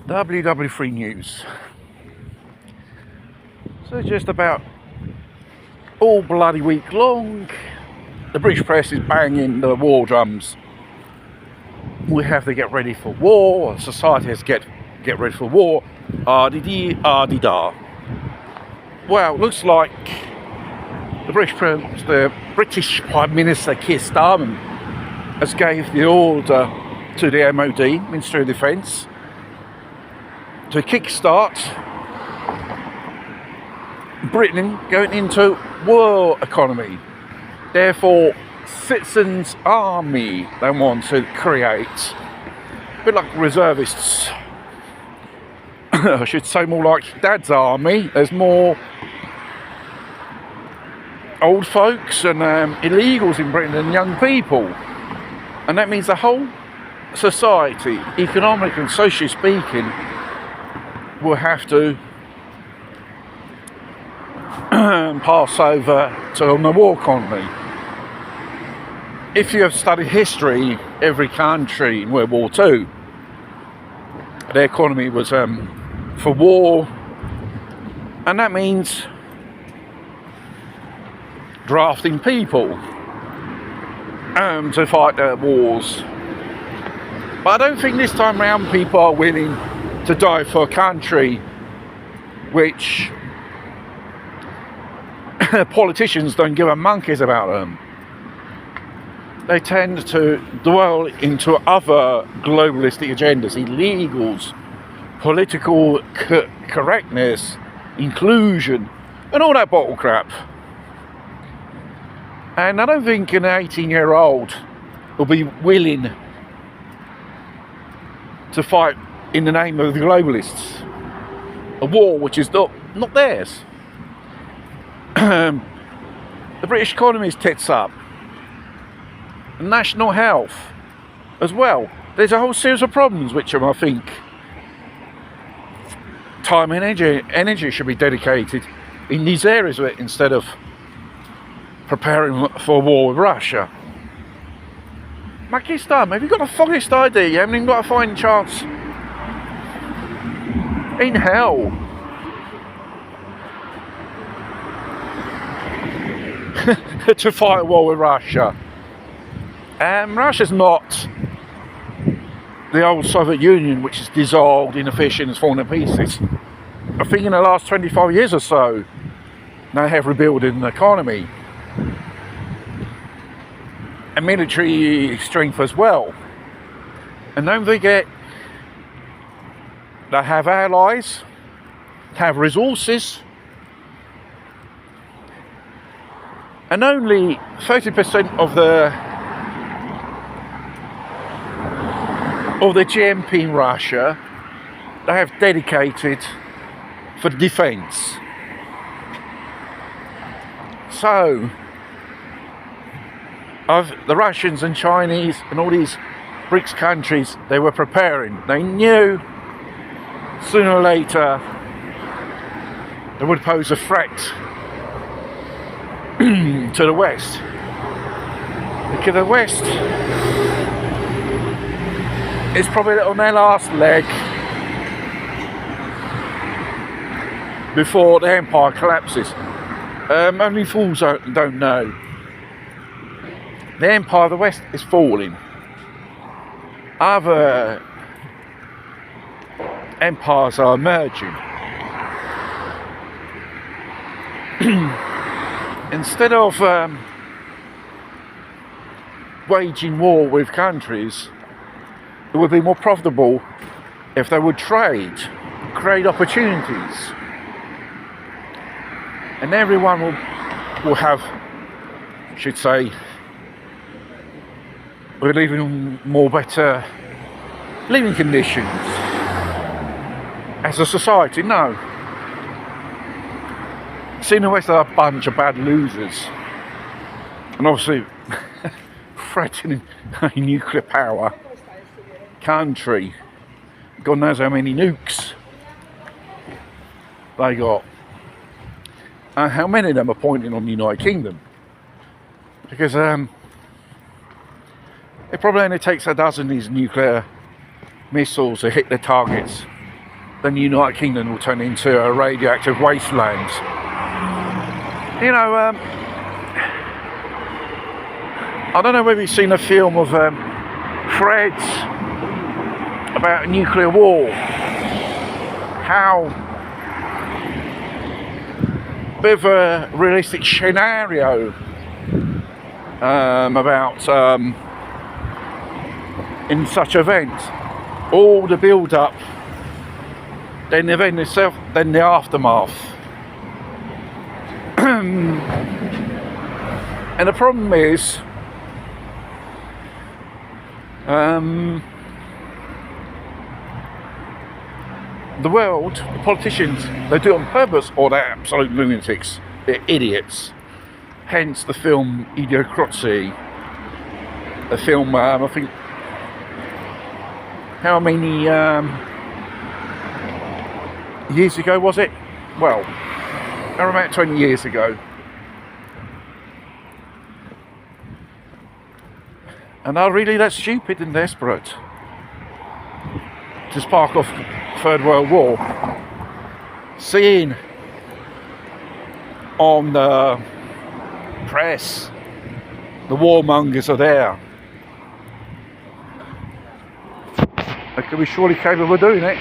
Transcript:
WW3 News. So just about all bloody week long, the British press is banging the war drums. We have to get ready for war. Society has to get ready for war. Ah-dee-dee, ah-dee-da. Well, looks like the British Prime Minister Keir Starmer has gave the order to the MOD, Ministry of Defence, to kickstart Britain going into war economy. Therefore, citizens' army they want to create, a bit like reservists. I should say more like Dad's army. There's more old folks and illegals in Britain than young people, and that means the whole society, economically and socially speaking, will have to pass over to the war economy. If you have studied history, every country in World War II, their economy was for war, and that means drafting people to fight their wars. But I don't think this time round people are willing to die for a country which politicians don't give a monkeys about them. They tend to dwell into other globalistic agendas, illegals, political correctness, inclusion, and all that bottle crap. And I don't think an 18-year-old will be willing to fight in the name of the globalists a war which is not theirs. The British economy is tits up. National health as well. There's a whole series of problems which I think time and energy should be dedicated in these areas of it instead of preparing for a war with Russia. Pakistan, have you got the foggiest idea? You haven't even got a fighting chance in hell. To fight a war with Russia. Russia's not the old Soviet Union, which is dissolved, inefficient, and fallen to pieces. I think in the last 25 years or so, they have rebuilt an economy and military strength as well. And don't forget, they have allies, have resources, and only 30% of the GNP in Russia they have dedicated for defence. So, of the Russians and Chinese and all these BRICS countries, they were preparing. They knew sooner or later they would pose a threat to the West. Because the West is probably on their last leg before the empire collapses. Only fools don't know. The empire of the West is falling. Other empires are emerging. Instead of waging war with countries, it would be more profitable if they would create opportunities, and everyone will have, should say, we're living more better living conditions as a society. No. See, the West are a bunch of bad losers, and obviously threatening a nuclear power country. God knows how many nukes they got, and how many of them are pointing on the United Kingdom, because it probably only takes a dozen of these nuclear missiles to hit their targets then the United Kingdom will turn into a radioactive wasteland. You know, I don't know whether you've seen a film of Fred about a nuclear war. How bit of a realistic scenario about in such event, all the build up, then the event itself, then the aftermath. And the problem is the world, the politicians, they do it on purpose, or they're absolute lunatics, they're idiots. Hence the film Idiocracy. The film, I think, how many years ago was it? Well, about 20 years ago. And are really that stupid and desperate to spark off Third World War? Seeing on the press the warmongers are there, they could be surely capable of doing it.